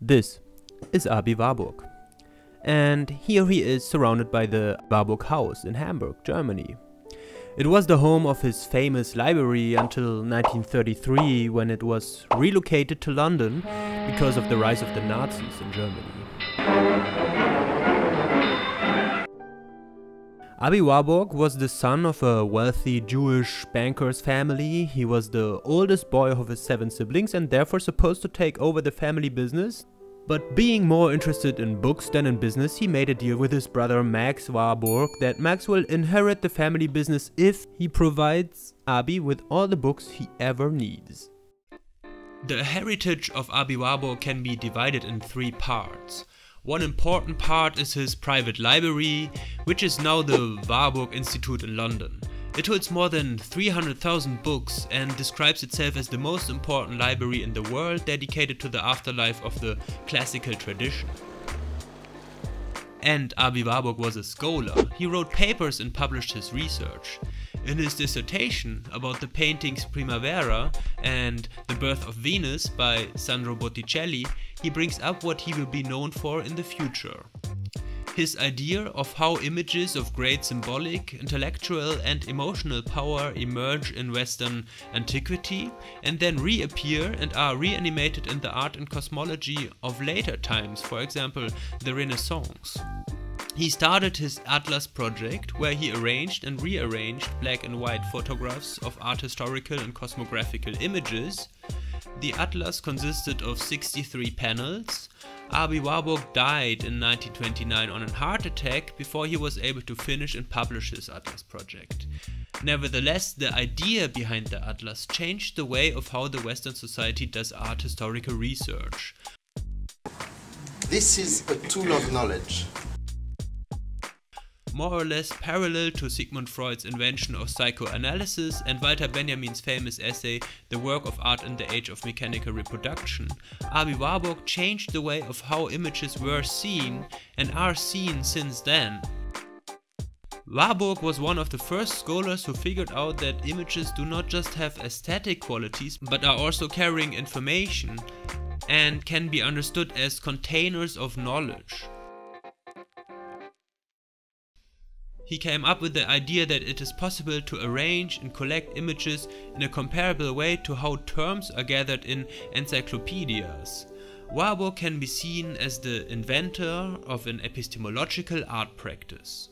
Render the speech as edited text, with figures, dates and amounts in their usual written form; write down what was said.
This is Aby Warburg, and here he is surrounded by the Warburg House in Hamburg, Germany. It was the home of his famous library until 1933, when it was relocated to London because of the rise of the Nazis in Germany. Aby Warburg was the son of a wealthy Jewish banker's family. He was the oldest boy of his 7 siblings and therefore supposed to take over the family business. But being more interested in books than in business, he made a deal with his brother Max Warburg that Max will inherit the family business if he provides Aby with all the books he ever needs. The heritage of Aby Warburg can be divided in 3 parts. One important part is his private library, which is now the Warburg Institute in London. It holds more than 300,000 books and describes itself as the most important library in the world dedicated to the afterlife of the classical tradition. And Aby Warburg was a scholar. He wrote papers and published his research. In his dissertation about the paintings Primavera and The Birth of Venus by Sandro Botticelli, he brings up what he will be known for in the future. His idea of how images of great symbolic, intellectual and emotional power emerge in Western antiquity and then reappear and are reanimated in the art and cosmology of later times, for example the Renaissance. He started his Atlas project, where he arranged and rearranged black and white photographs of art historical and cosmographical images. The Atlas consisted of 63 panels. Aby Warburg died in 1929 on a heart attack before he was able to finish and publish his Atlas project. Nevertheless, the idea behind the Atlas changed the way of how the Western society does art historical research. This is a tool of knowledge. More or less parallel to Sigmund Freud's invention of psychoanalysis and Walter Benjamin's famous essay The Work of Art in the Age of Mechanical Reproduction, Aby Warburg changed the way of how images were seen and are seen since then. Warburg was one of the first scholars who figured out that images do not just have aesthetic qualities but are also carrying information and can be understood as containers of knowledge. He came up with the idea that it is possible to arrange and collect images in a comparable way to how terms are gathered in encyclopedias. Warburg can be seen as the inventor of an epistemological art practice.